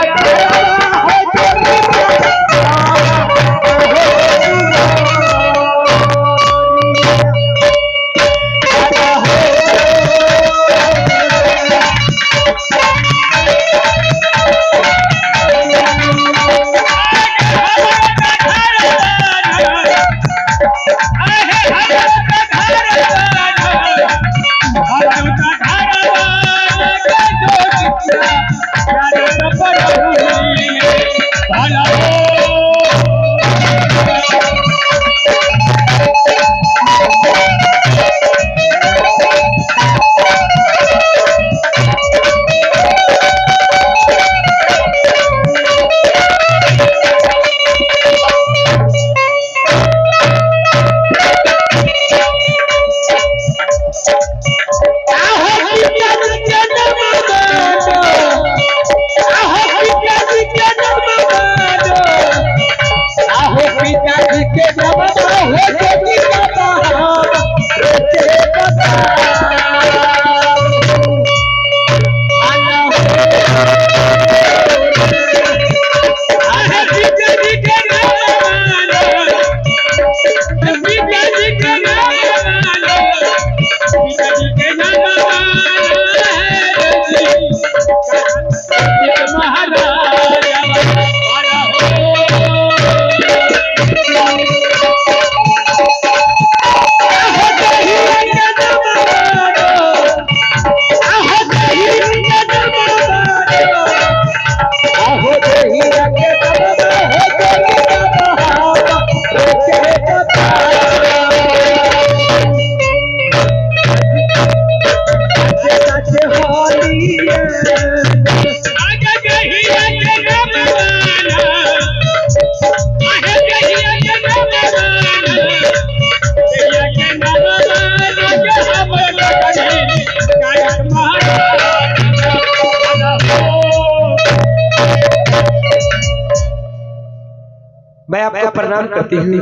मैं आपको प्रणाम करती हूँ।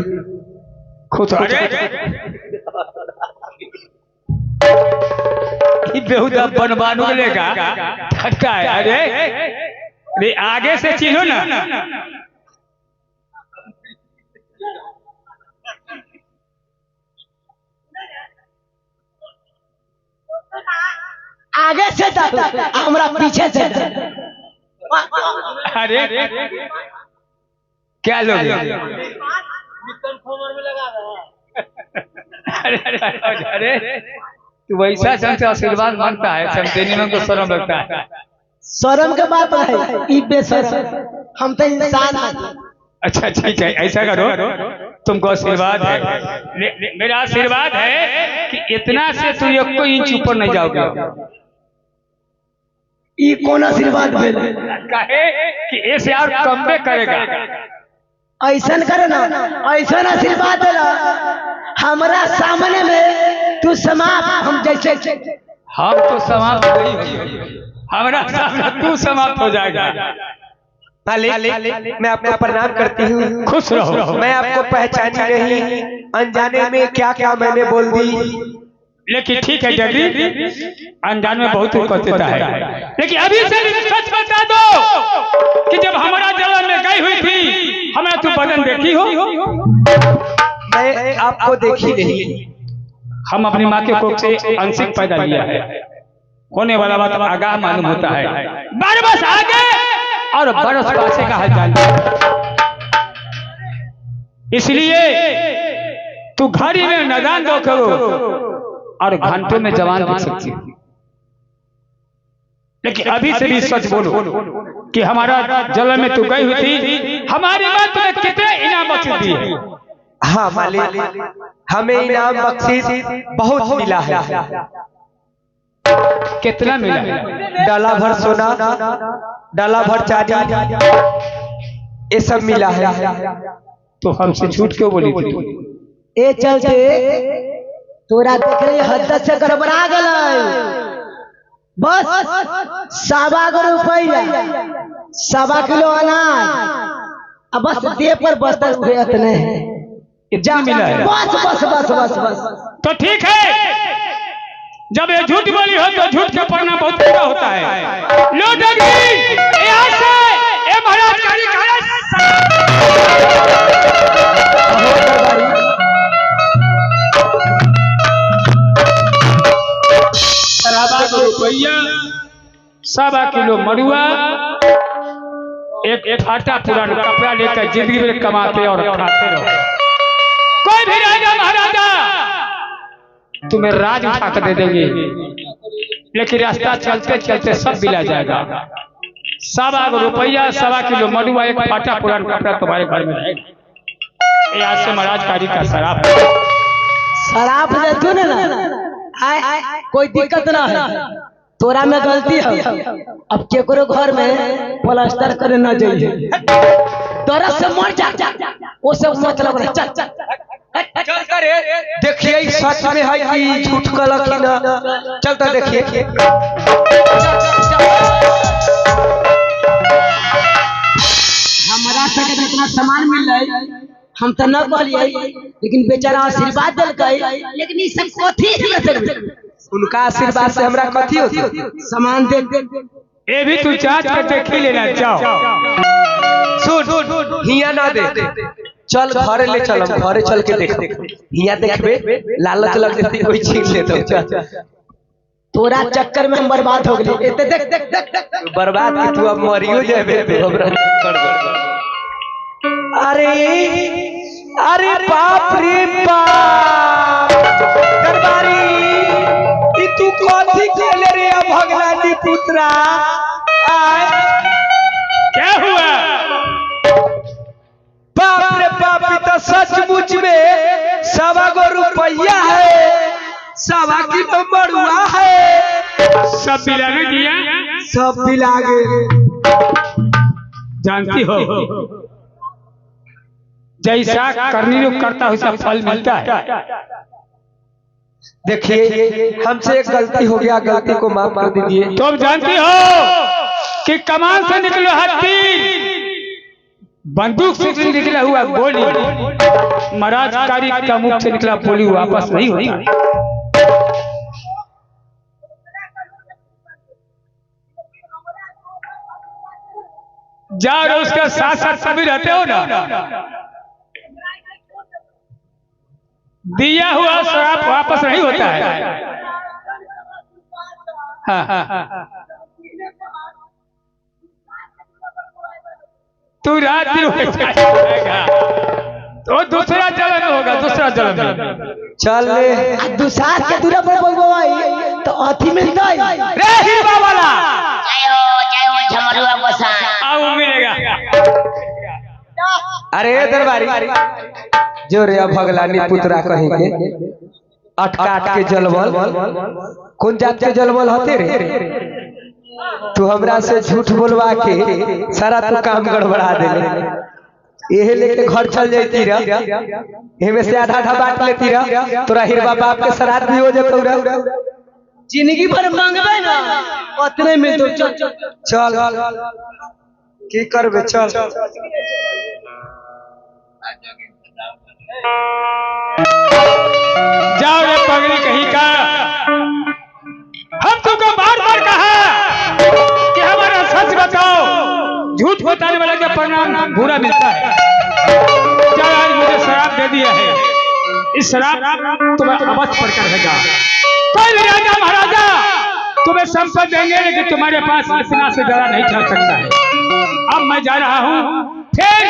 खुद बेहुदा बनवानू लेगा ठगता है। अरे नहीं आगे से चिन्हो ना। आगे से हमरा पीछे से अरे क्या लोग अरे तू वैसा से आशीर्वाद मांगता है, सब देने में को शर्म लगता है। शर्म के बात है, ई बेशरम, हम तो इंसान हैं। अच्छा ठीक है, ऐसा करो, तुमको आशीर्वाद है, मेरा आशीर्वाद है कि इतना से तू एक को इंच ऊपर नहीं जाओगे। ई कौन आशीर्वाद भेल? कहे कि ऐसे और कम में करेगा। ऐसन करे ना, ऐसा आशीर्वाद देला हमारा सामने में तू समाप्त, हम जैसे हम तो समाप्त नहीं होंगे, हमारा सामने तू समाप्त हो जाएगा। मालिक मैं आपको प्रणाम करती हूँ। खुश रहो। मैं आपको पहचानी नहीं, अनजाने में क्या क्या मैंने बोल दी। लेकिन ठीक है जल्दी, अनजान में बहुत उपस्थित है, लेकिन अभी से सच बता दो कि जब हमारा जलन में गई हुई थी, हमें तू बदन देखी हो? मैं आपको देखी नहीं। हम अपनी माँ के कोख से अंशिक पैदा लिया है, होने वाला बात आगाह मालूम होता है। बरस आगे और बरस पाछे का हाल जानता है, इसलिए तू घड़ी में नदान दो करो और घंटों में जवान दिख सकती है। लेकिन अभी से भी सच बोलो कि हमारा जलन में तू गई हुई थी, हमारी माँ तुम्हें कितने इनाम बख्श दी है? हाँ मालिक, हमें इनाम बख्शीश बहुत मिला है। कितना मिला? डाला भर सोना, डाला भर चांदी, ये सब मिला है। तो हमसे झूठ क्यों बोली थी? ए चलते तोरा देख रही हद से गड़बड़ा गल। बस 1.25 रुपया 1.25 किलो अनाज, अब बस दे पर बस्तर हुए इतने इतना मिला है? बस बस बस बस बस। तो ठीक है, जब ये झूठ बोली हो तो झूठ के पढ़ना बहुत महंगा होता है। लो डगरी, यहाँ से ए महाराज रुपया 1.25 किलो मड़ुआ, एक फाटा पुराना कपड़ा लेकर जिंदगी में कमाते और खाते रहो। कोई भी राजा महाराजा तुम्हें राज उठा कर दे देंगे, लेकिन रास्ता चलते चलते सब मिला जाएगा। 1.25 रुपया 1.25 किलो मड़ुआ, एक फाटा पुराना कपड़ा तुम्हारे घर में रहेगा। ये आज से महाराज कारी का शराब दे तू ना, कोई दिक्कत ना है, तोरा में गलती है। अब केकरो घर में प्लास्टर करे न जाइए, तोरा से मर जा, वो सब मतलब चल चल चल करे देखिए सच में है कि झूठ कहलक कि ना। चलता देखिए। हमारा से जितना सामान मिल रहा है हम तो न कहलिए, लेकिन बेचारा आशीर्वाद दिलकै, लेकिन ई सब कथी है? उनका आशीर्वाद से हमरा कथी होती? सामान दे। ये भी तू जांच कर देख ही लेना। जाओ सुन, हिया ना दे, चल घरे ले चल, हम घरे चल के देख। हिया देखबे लालच लग देती कोई छीन ले तो। चल तोरा चक्कर में हम बर्बाद हो गए। देख देख देख बर्बाद कि तू अब मरियो जाबे तो हमरा। अरे अरे बाप रे बाप, दरबारी ई तू कथी कहले रे भगवानी पुत्रा? क्या हुआ? बाप रे बाप, ई तो सचमुच में 1.25 रुपया है, 1.25 किलो मड़ुआ है। सब बिलाने दिया, सब बिला गए। जानती हो जैसा करनी जो करता है वैसा फल मिलता है। देखिए हमसे एक गलती हो गया, गलती को माफ कर दीजिए। तुम जानती हो कि कमान से निकला हाथी, बंदूक से निकला हुआ गोली, महाराज कारी का मुख से निकला बोली वापस नहीं होता। जाओ और उसके साथ साथ सभी रहते हो ना, दिया हुआ शराब वापस नहीं होता है। हाँ, हाँ। तू रात दिन होगा तो दूसरा जन्म होगा, दूसरा जन्म। चल ले दुसात के दूरा पर बोलबो तो अथी मिलता है रे हिरवा वाला जय हो झमरुआ गोसाई। आओ मिलेगा। अरे दरबारी जो रे भगलानी पुत्रा कहीं के अटकाट के जलबल कौन जात के जलबल होते रे? तू हमरा से झूठ बोलवा के सारा तू काम गड़बड़ा देले। यही लेके घर चल जाती रह, एमे से आधा आधा बांट लेती रह, तोरा हिरवा बाप के श्राद्ध भी हो जतौ रह। जिंदगी भर मांगबे ना उतने में तो चल की करबे चल। जाओ रे पगड़ी कहीं का, हम तुमको बार बार कहा कि हमारा सच बताओ, झूठ बताने वाला का परिणाम बुरा मिलता है। क्या आज मुझे शराब दे दिया है, इस शराब तुम्हें अवश्य पड़कर रहेगा। कोई भी राजा महाराजा तुम्हें संपत्ति देंगे लेकिन तुम्हारे पास इतना से ज्यादा नहीं चल सकता है। अब मैं जा रहा हूँ, फिर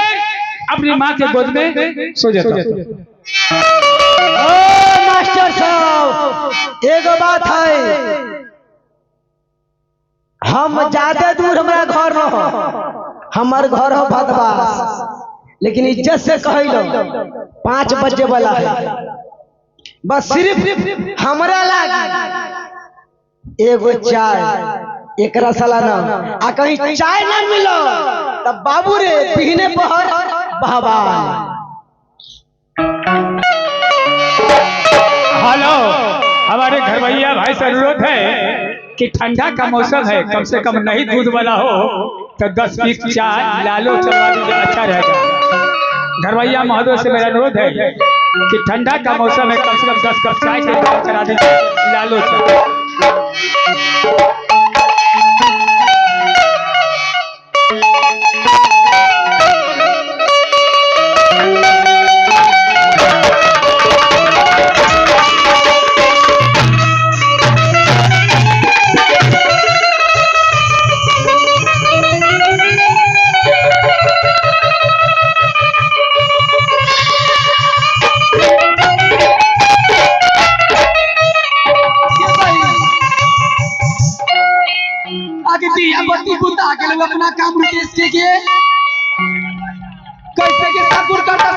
अपनी माँ के गोद में सो जाता हूँ। ओ मास्टर साहब एगो बात है, हम ज्यादा दूर हमारा घर न हो, हमार घर हो भदवास, लेकिन इज्जत से कहिलो 5 बजे वाला है, बस सिर्फ हमरा लागी एगो चाय एक रसला ना, आ कहीं चाय ना मिलो तब बाबू रे पीने पहर बहबान। हेलो, हमारे घर भैया भाई से अनुरोध है कि ठंडा का मौसम है, कम से कम नहीं दूध वाला हो तो 10 पीस चाय लालो चलवा दीजिए, अच्छा रहेगा। घर भैया महोदय से मेरा अनुरोध है कि ठंडा का मौसम है, कम से कम 10 कप चाय के करा दीजिए, लालो चलवा। अपना काम रुकेश के कैसे के सगुर करता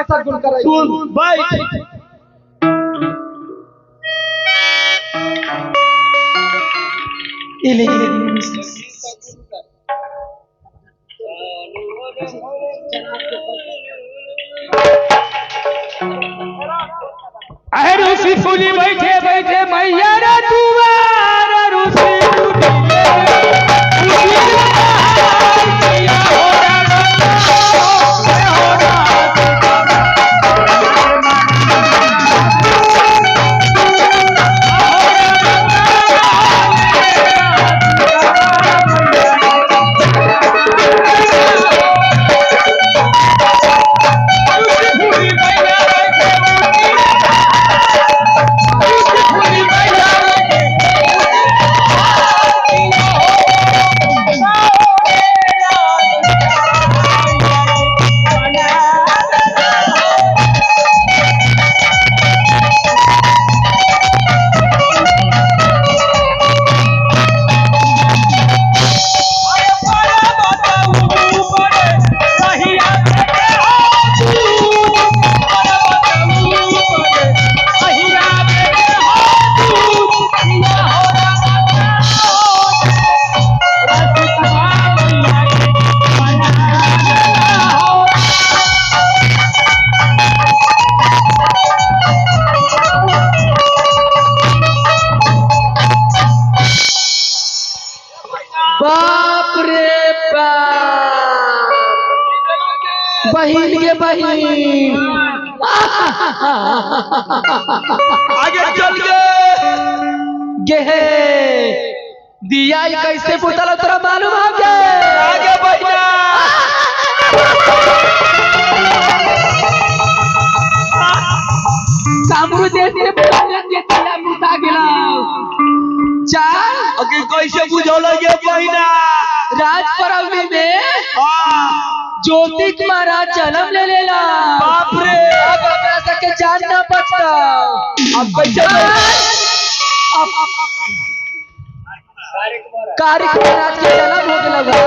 सगुर करे सुन भाई इले अहे रूसी फूली बैठे बैठे मैया रे दुआर रूसी आगे चल गे दिया ई कैसे बुतल तोरा मालूम है के आगे बढ़ना कामरू देश से बुतल के दिया बुता गेला चाल आगे कैसे बुझौला ये बहिना राज परवनी में ज्योतिक महाराज जन्म ले लेला बाप रे अब अपना सके जान ना बचता अब कैसे कारिक महाराज के जन्म हो लगा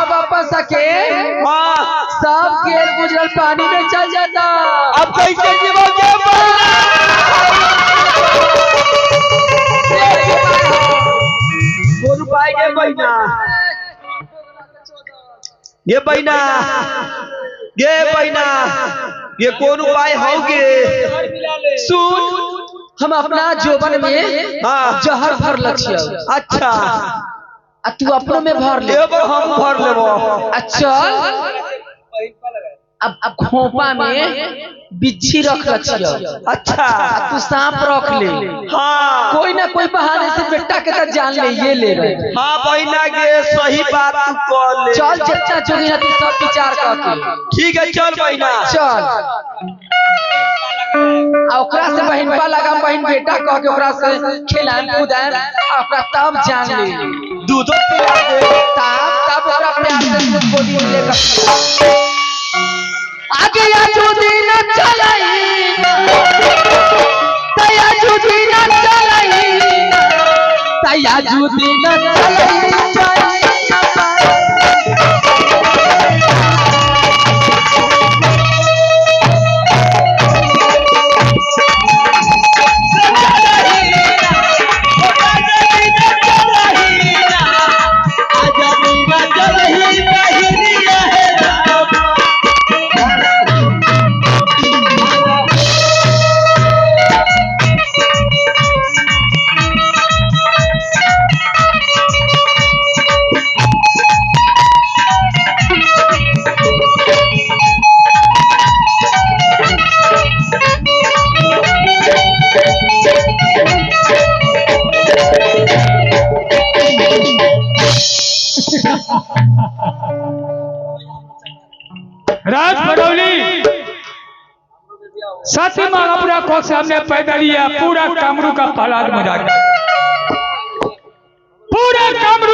अब अपना सके हाँ सब गेल गुजरल पानी में चल जाता अब कैसे जीवोगे कौन उपाय ये बहिना ये बहिना ये कौन उपाय होगे सुन हम अपना जोबन में हाँ। जहर भर लक्ष्य अच्छा आ तू अपनों में भर ले लेबो हम भर लेबो अच्छा अब खोपा में बिच्छी रख लक्ष्य अच्छा तू सांप रख ले हाँ कोई ना कोई बहाने से बेटा के तक जान ले ये ले रहे हाँ बहिना के सही बात तू कर ले चल चचा जोगी ना तू सब विचार करके ठीक है चल बहिना चल आ ओकरा से बहिनपा लगा बहिन बेटा कह के ओकरा से खिलान कूदान आ ओकरा तब जान ले दूधो पिला दे तब ओकरा प्यार से गोदी में लेकर आगे या जुदी न चलाई तया जुदी न चलाई तया जुदी न चलाई राज बरौली सती मांगापुरा को सामने पैदा लिया पूरा कामरू का पलाद मजा पूरा कामरू